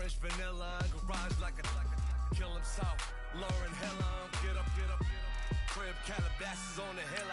Fresh vanilla, garage like a kill him soft. Lauren Hella, get up, get up, get up. Crib Calabasas on the hill.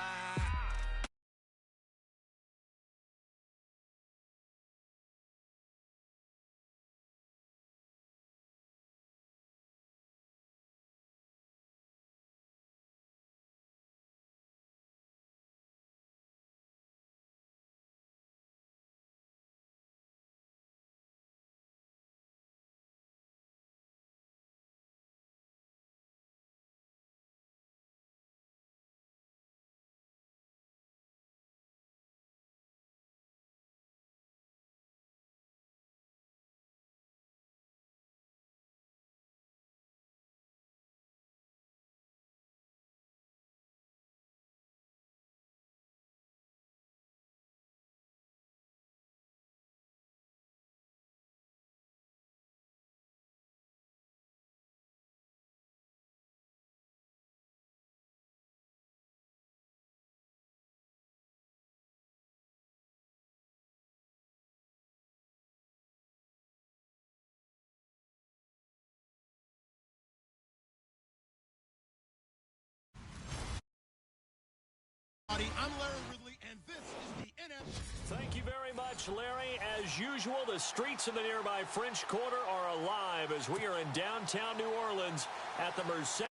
I'm Larry Ridley, and this is the NFL. Thank you very much, Larry. As usual, the streets in the nearby French Quarter are alive as we are in downtown New Orleans at the Mercedes.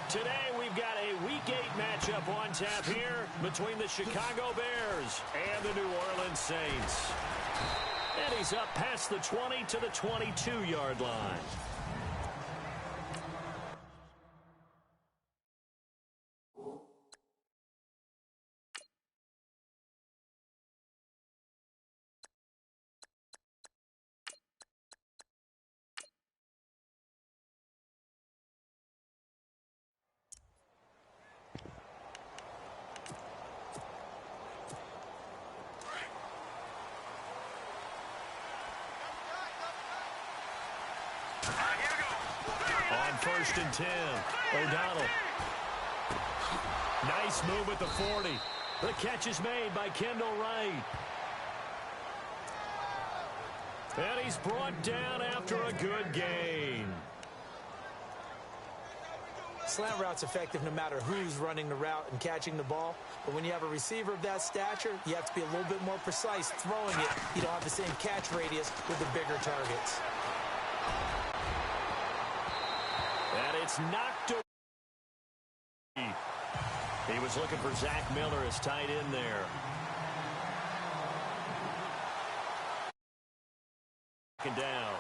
Today, we've got a Week 8 matchup on tap here between the Chicago Bears and the New Orleans Saints. And he's up past the 20 to the 22-yard line. First and 10. O'Donnell. Nice move at the 40. The catch is made by Kendall Wright. And he's brought down after a good gain. Slant route's effective no matter who's running the route and catching the ball. But when you have a receiver of that stature, you have to be a little bit more precise throwing it. You don't have the same catch radius with the bigger targets. And it's knocked away. He was looking for Zach Miller as tight end there. Second down.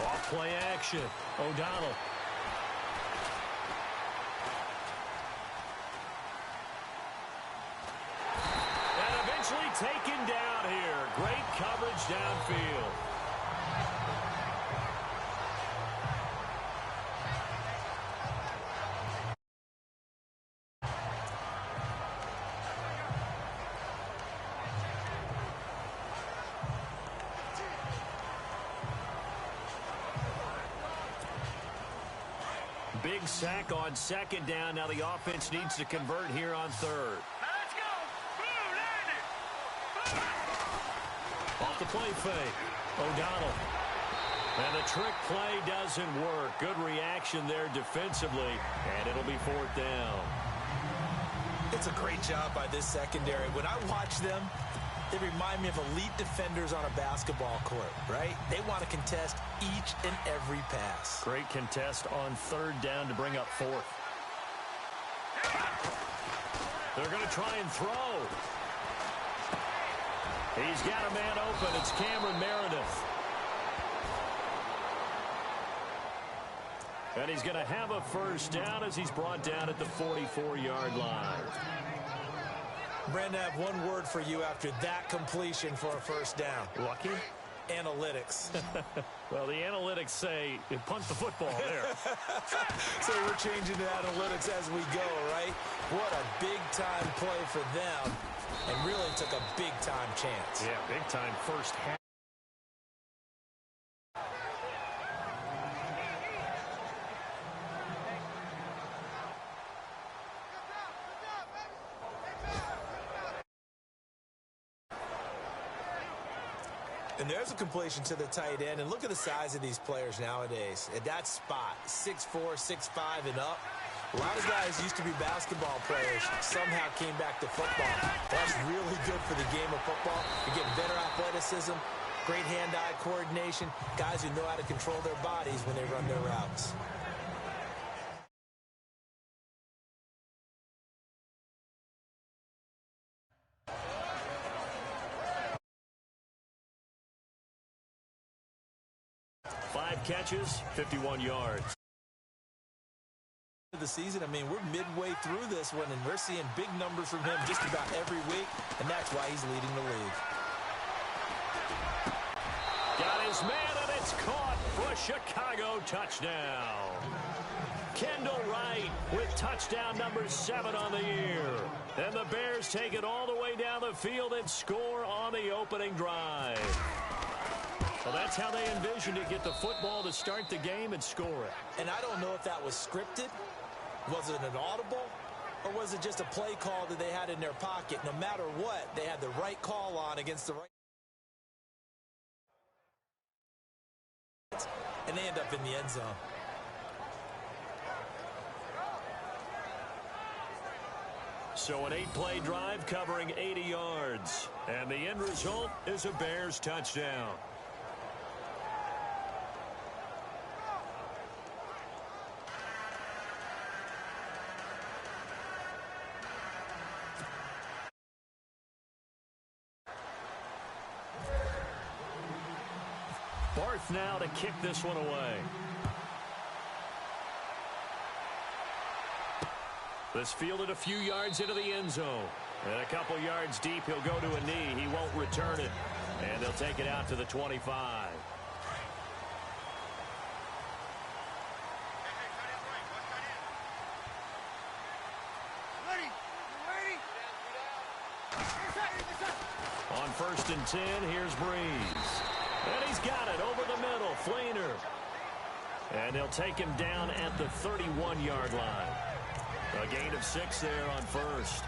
Off play action. O'Donnell. Taken down here. Great coverage downfield. Big sack on second down. Now the offense needs to convert here on third. Off the play fake. O'Donnell. And the trick play doesn't work. Good reaction there defensively. And it'll be fourth down. It's a great job by this secondary. When I watch them, they remind me of elite defenders on a basketball court, right? They want to contest each and every pass. Great contest on third down to bring up fourth. They're going to try and throw. He's got a man open. It's Cameron Meredith. And he's going to have a first down as he's brought down at the 44-yard line. Brandon, I have one word for you after that completion for a first down. Lucky? Analytics. Well, the analytics say it punched the football there. So we're changing to analytics as we go, right? What a big-time play for them. And really took a big-time chance. Yeah, big-time first half. And there's a completion to the tight end. And look at the size of these players nowadays. At that spot, 6'4", 6'5", and up. A lot of guys used to be basketball players, somehow came back to football. That's really good for the game of football. You get better athleticism, great hand-eye coordination, guys who know how to control their bodies when they run their routes. Five catches, 51 yards. The season, I mean, we're midway through this one, and we're seeing big numbers from him just about every week, and that's why he's leading the league. Got his man, and it's caught for a Chicago touchdown. Kendall Wright with touchdown number 7 on the year. And the Bears take it all the way down the field and score on the opening drive. Well, that's how they envisioned it, get the football to start the game and score it. And I don't know if that was scripted. Was it an audible? Or was it just a play call that they had in their pocket? No matter what, they had the right call on against the right. And they end up in the end zone. So an 8-play drive covering 80 yards. And the end result is a Bears touchdown. Barth now to kick this one away. This fielded a few yards into the end zone. And a couple yards deep, he'll go to a knee. He won't return it. And they'll take it out to the 25. On 1st and 10, here's Breeze. And he's got it over the middle. Fleener. And they'll take him down at the 31-yard line. A gain of 6 there on 1st.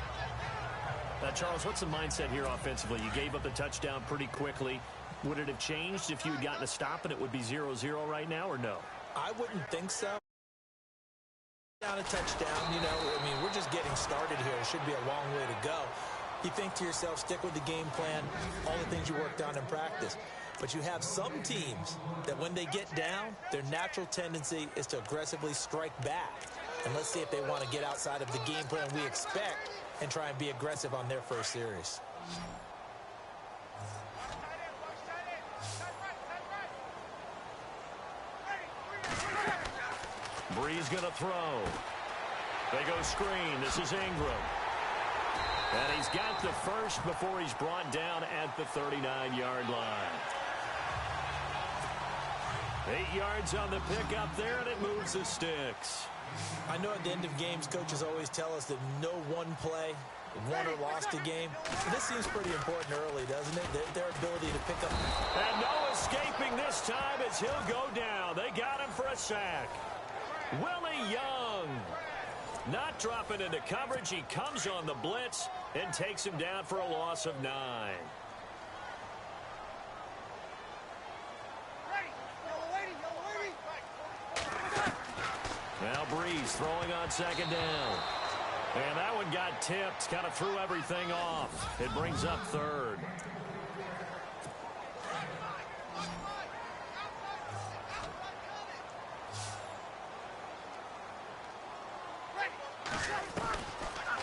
Charles, what's the mindset here offensively? You gave up the touchdown pretty quickly. Would it have changed if you had gotten a stop and it would be 0-0 right now, or no? I wouldn't think so. Down a touchdown, you know, I mean, we're just getting started here. It should be a long way to go. You think to yourself, stick with the game plan, all the things you worked on in practice. But you have some teams that when they get down, their natural tendency is to aggressively strike back. And let's see if they want to get outside of the game plan we expect and try and be aggressive on their first series. Breeze going to throw. They go screen. This is Ingram. And he's got the first before he's brought down at the 39-yard line. 8 yards on the pickup there, and it moves the sticks. I know at the end of games, coaches always tell us that no one play won or lost a game. This seems pretty important early, doesn't it? Their ability to pick up. And no escaping this time as he'll go down. They got him for a sack. Willie Young not dropping into coverage. He comes on the blitz and takes him down for a loss of 9. Now Breeze throwing on 2nd down. And that one got tipped. Kind of threw everything off. It brings up 3rd.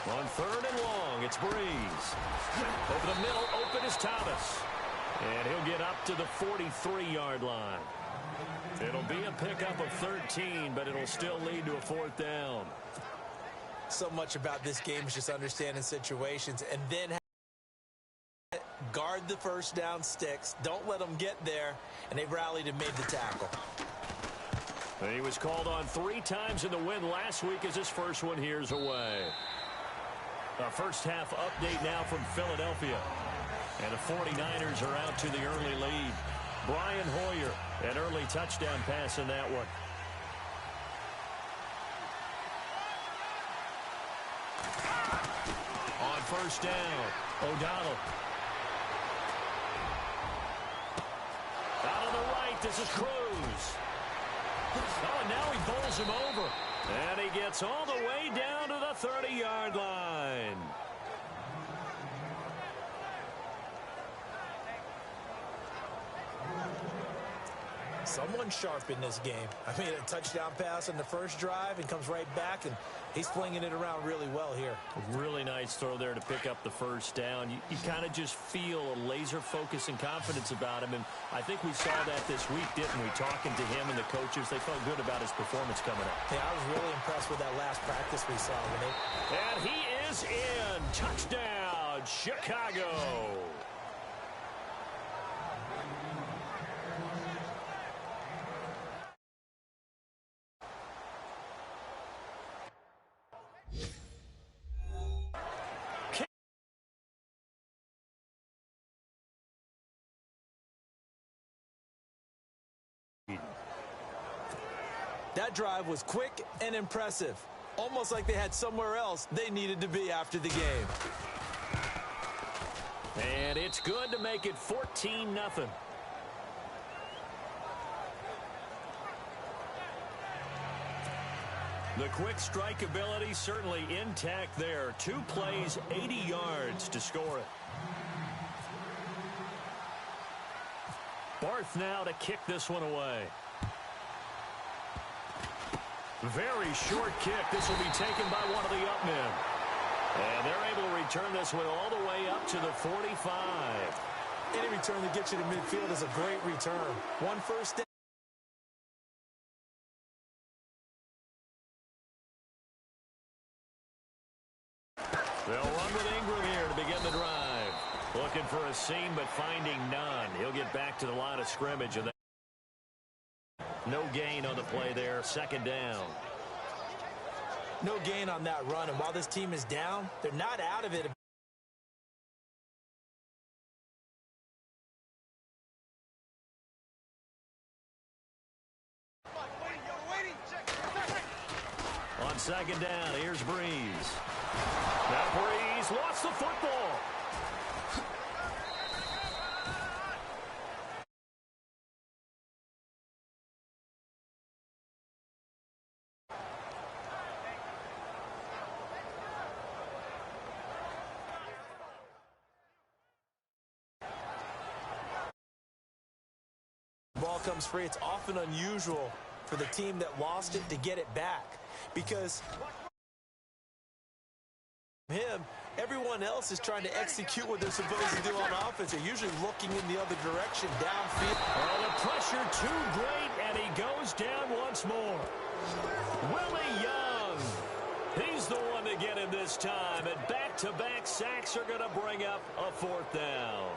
On 3rd and long, it's Breeze. Over the middle, open is Thomas. And he'll get up to the 43-yard line. It'll be a pickup of 13, but it'll still lead to a 4th down. So much about this game is just understanding situations and then guard the first down sticks. Don't let them get there. And they rallied and made the tackle. He was called on 3 times in the win last week as his first one here's away. A first half update now from Philadelphia. And the 49ers are out to the early lead. Brian Hoyer, an early touchdown pass in that one. On 1st down, O'Donnell. This is Cruz. Oh, and now he bowls him over. And he gets all the way down to the 30-yard line. Someone sharp in this game. I mean, a touchdown pass on the first drive and comes right back, and he's flinging it around really well here. A really nice throw there to pick up the first down. You kind of just feel a laser focus and confidence about him, and I think we saw that this week, didn't we? Talking to him and the coaches, they felt good about his performance coming up. Yeah, I was really impressed with that last practice we saw. And he is in. Touchdown, Chicago. That drive was quick and impressive. Almost like they had somewhere else they needed to be after the game. And it's good to make it 14-0. The quick strike ability certainly intact there. 2 plays, 80 yards to score it. Barth now to kick this one away. Very short kick. This will be taken by one of the up men. And they're able to return this one all the way up to the 45. Any return that gets you to midfield is a great return. One first down. They'll run with Ingram here to begin the drive. Looking for a seam, but finding none. He'll get back to the line of scrimmage. And no gain on the play there. Second down. No gain on that run. And while this team is down, they're not out of it. On second down, here's Breeze. Now Breeze lost the football. Ball comes free. It's often unusual for the team that lost it to get it back, because everyone else is trying to execute what they're supposed to do on offense. They're usually looking in the other direction downfield. Oh, the pressure too great, and he goes down once more. Willie Young. He's the one to get him this time, and back-to-back sacks are going to bring up a 4th down.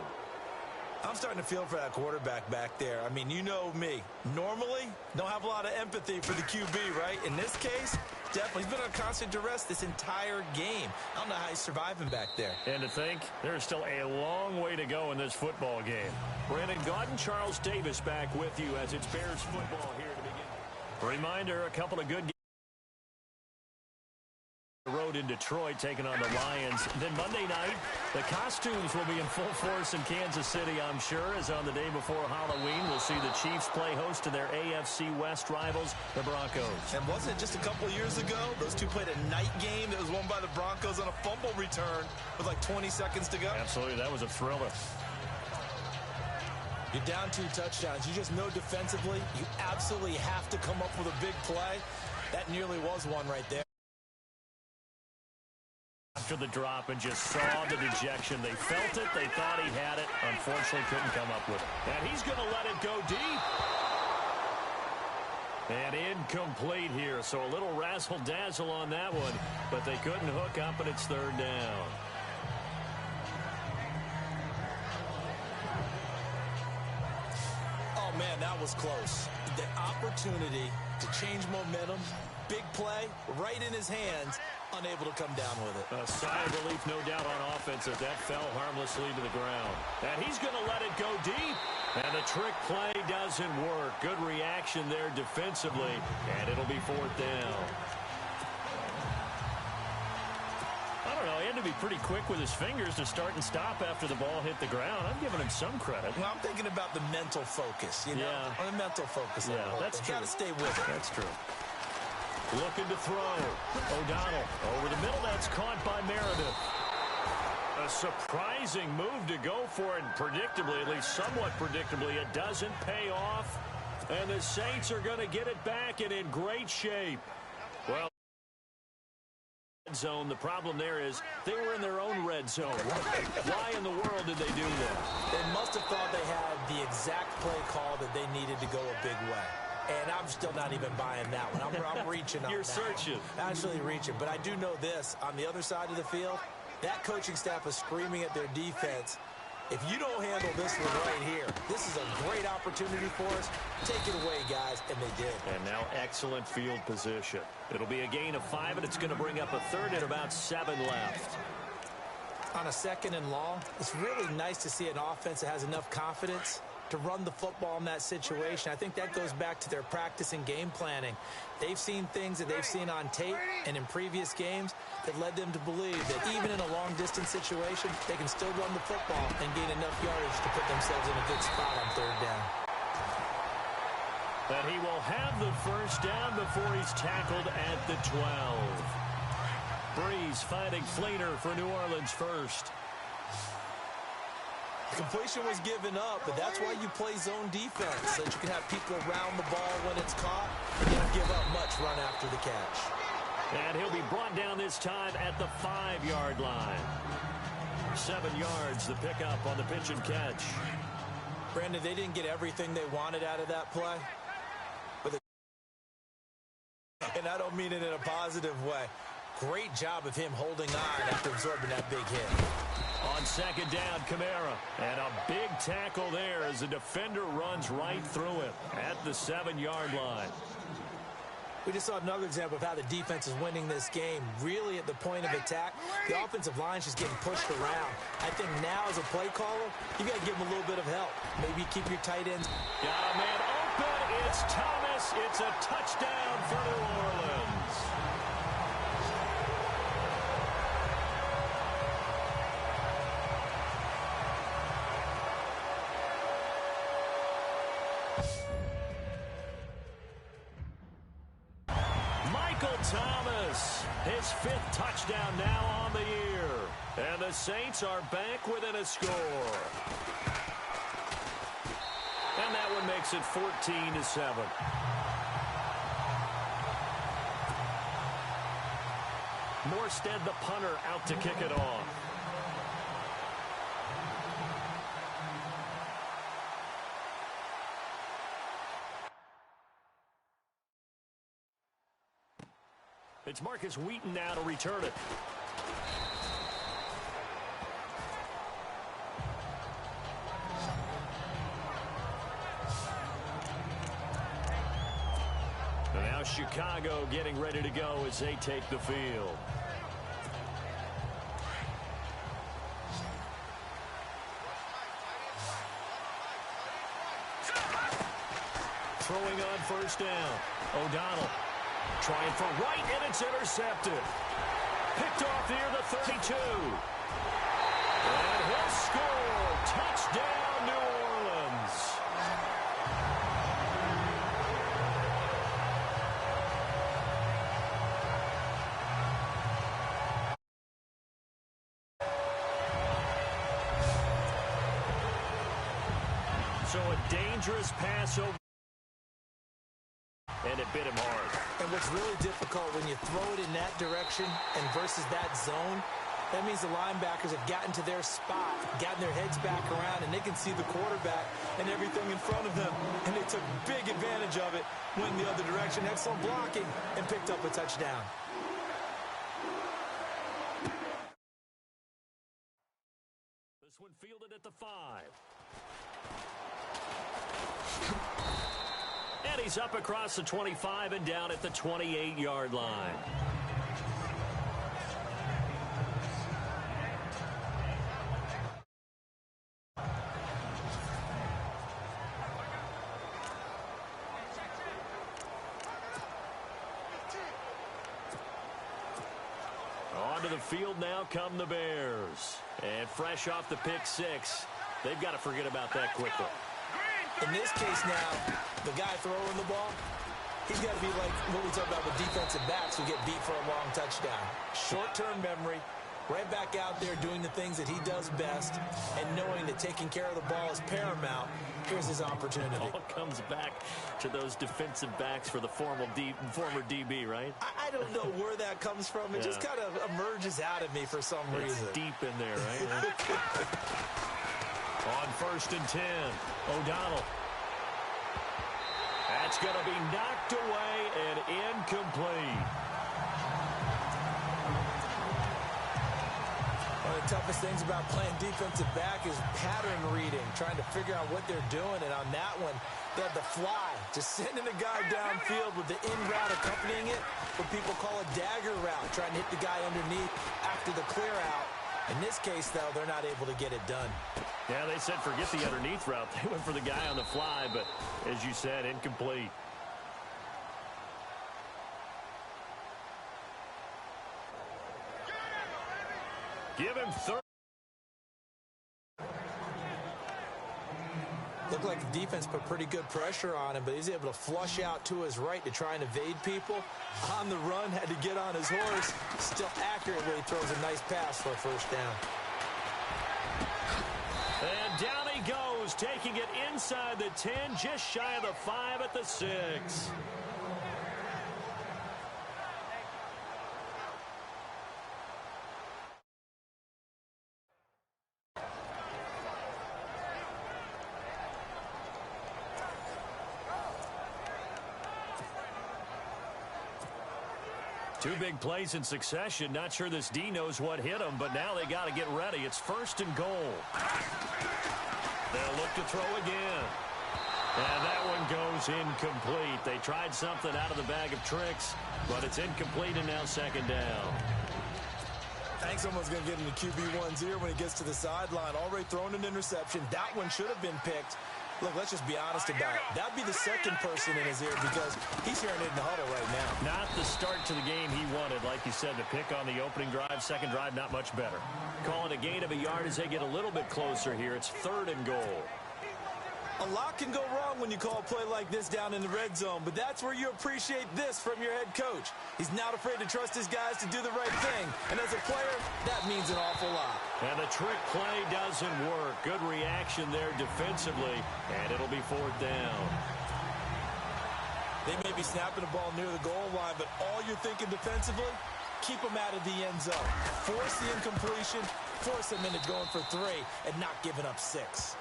I'm starting to feel for that quarterback back there. I mean, you know me. Normally, don't have a lot of empathy for the QB, right? In this case, definitely. He's been on constant duress this entire game. I don't know how he's surviving back there. And to think, there's still a long way to go in this football game. Brandon Gaudin, Charles Davis back with you as it's Bears football here to begin. Reminder, a couple of good games. Road in Detroit taking on the Lions. Then Monday night, the costumes will be in full force in Kansas City, I'm sure, as on the day before Halloween, we'll see the Chiefs play host to their AFC West rivals, the Broncos. And wasn't it just a couple of years ago, those two played a night game that was won by the Broncos on a fumble return with like 20 seconds to go? Absolutely, that was a thriller. You're down 2 touchdowns. You just know defensively, you absolutely have to come up with a big play. That nearly was one right there. After the drop and just saw the dejection. They felt it. They thought he had it. Unfortunately, couldn't come up with it. And he's going to let it go deep. And incomplete here. So a little razzle-dazzle on that one. But they couldn't hook up, and it's 3rd down. Oh, man, that was close. The opportunity to change momentum, big play, right in his hands, unable to come down with it. A sigh of relief, no doubt, on offense as that fell harmlessly to the ground. And he's going to let it go deep. And the trick play doesn't work. Good reaction there defensively. And it'll be 4th down. On a don't know. He had to be pretty quick with his fingers to start and stop after the ball hit the ground. I'm giving him some credit. Well, I'm thinking about the mental focus, you know? Yeah. On the mental focus. Yeah, that's true. Got to stay with it. That's true. Looking to throw. O'Donnell over the middle. That's caught by Meredith. A surprising move to go for it. Predictably, at least somewhat predictably, it doesn't pay off. And the Saints are going to get it back and in great shape. Well, red zone. The problem there is they were in their own red zone. Why in the world did they do that? They must have thought they had the exact play call that they needed to go a big way. And I'm still not even buying that one. I'm reaching on that. You're searching. Actually reaching. But I do know this. On the other side of the field, that coaching staff is screaming at their defense, if you don't handle this one right here, this is a great opportunity for us. Take it away, guys. And they did. And now excellent field position. It'll be a gain of 5, and it's going to bring up a third and about 7 left. On a 2nd and long, it's really nice to see an offense that has enough confidence to run the football in that situation. I think that goes back to their practice and game planning. They've seen things that they've seen on tape and in previous games that led them to believe that even in a long-distance situation, they can still run the football and gain enough yardage to put themselves in a good spot on 3rd down. But he will have the first down before he's tackled at the 12. Breeze finding Fleener for New Orleans first. Completion was given up, but that's why you play zone defense, so that you can have people around the ball when it's caught and you don't give up much run after the catch. And he'll be brought down this time at the 5-yard line. 7 yards, the pickup on the pitch and catch. Brandon, they didn't get everything they wanted out of that play. And I don't mean it in a positive way. Great job of him holding on after absorbing that big hit. On 2nd down, Kamara. And a big tackle there as the defender runs right through him at the 7-yard line. We just saw another example of how the defense is winning this game. Really at the point of attack, the offensive line is just getting pushed around. I think now as a play caller, you got to give them a little bit of help. Maybe keep your tight ends. Got a man open. It's Thomas. It's a touchdown for New Orleans. Thomas, his 5th touchdown now on the year. And the Saints are back within a score. And that one makes it 14-7. Morstead, the punter, out to kick it off. It's Marcus Wheaton now to return it. And now Chicago getting ready to go as they take the field. Throwing on 1st down. O'Donnell. Trying for right, and it's intercepted. Picked off near the 32. And he'll score. Touchdown, New Orleans. So a dangerous pass over. And it bit him hard. And what's really difficult when you throw it in that direction and versus that zone, that means the linebackers have gotten to their spot, gotten their heads back around, and they can see the quarterback and everything in front of them. And they took big advantage of it, went the other direction. Excellent blocking, and picked up a touchdown. This one fielded at the 5. And he's up across the 25 and down at the 28-yard line. On Onto the field now come the Bears. And fresh off the pick six, they've got to forget about that quickly. In this case now, the guy throwing the ball, he's got to be like what we talk about with defensive backs who get beat for a long touchdown. Short-term memory, right back out there doing the things that he does best, and knowing that taking care of the ball is paramount. Here's his opportunity. All comes back to those defensive backs for the former DB, right? I don't know where that comes from. It just kind of emerges out of me for some reason. It's deep in there, right? On 1st and 10, O'Donnell. That's going to be knocked away and incomplete. One of the toughest things about playing defensive back is pattern reading, trying to figure out what they're doing. And on that one, they had the fly, just sending a guy downfield with the in route accompanying it, what people call a dagger route, trying to hit the guy underneath after the clear out. In this case, though, they're not able to get it done. Yeah, they said forget the underneath route. They went for the guy on the fly, but as you said, incomplete. Give him 30. Looked like the defense put pretty good pressure on him, but he's able to flush out to his right to try and evade people. On the run, had to get on his horse. Still accurately throws a nice pass for a first down. And down he goes, taking it inside the 10, just shy of the 5 at the 6. Two big plays in succession. Not sure this D knows what hit him, but now they got to get ready. It's 1st and goal. They'll look to throw again. And that one goes incomplete. They tried something out of the bag of tricks, but it's incomplete and now 2nd down. I think someone's going to get into QB1-0 when he gets to the sideline. Already thrown an interception. That one should have been picked. Look, let's just be honest about it. That'd be the second person in his ear because he's hearing it in the huddle right now. Not the start to the game he wanted, like you said, to pick on the opening drive. Second drive, not much better. Calling a gain of a yard as they get a little bit closer here. It's 3rd and goal. A lot can go wrong when you call a play like this down in the red zone, but that's where you appreciate this from your head coach. He's not afraid to trust his guys to do the right thing, and as a player, that means an awful lot. And the trick play doesn't work. Good reaction there defensively, and it'll be 4th down. They may be snapping the ball near the goal line, but all you're thinking defensively, keep them out of the end zone. Force the incompletion, force them into going for 3, and not giving up 6.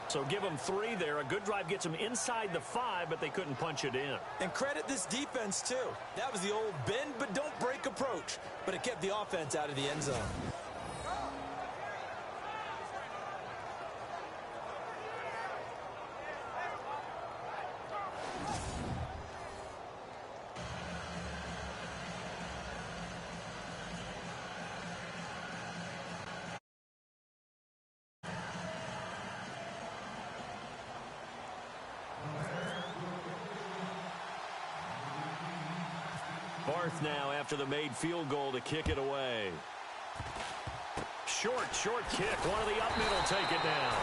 So give them 3 there. A good drive gets them inside the 5, but they couldn't punch it in. And credit this defense, too. That was the old bend but don't break approach, but it kept the offense out of the end zone. Barth now after the made field goal to kick it away. Short kick. One of the up middle take it down.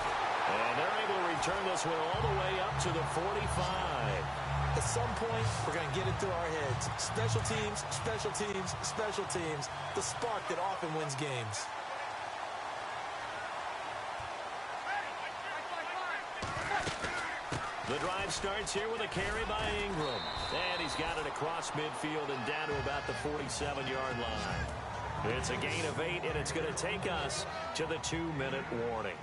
And they're able to return this one all the way up to the 45. At some point, we're going to get it through our heads. Special teams, special teams, special teams. The spark that often wins games. The drive starts here with a carry by Ingram. And he's got it across midfield and down to about the 47-yard line. It's a gain of 8, and it's going to take us to the 2-minute warning.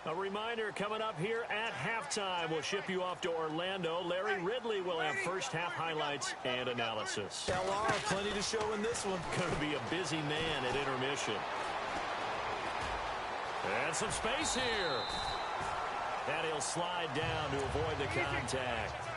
A reminder coming up here at halftime. We'll ship you off to Orlando. Larry Ridley will have first-half highlights and analysis. LR, plenty to show in this one. Going to be a busy man at intermission. And some space here. And he'll slide down to avoid the contact.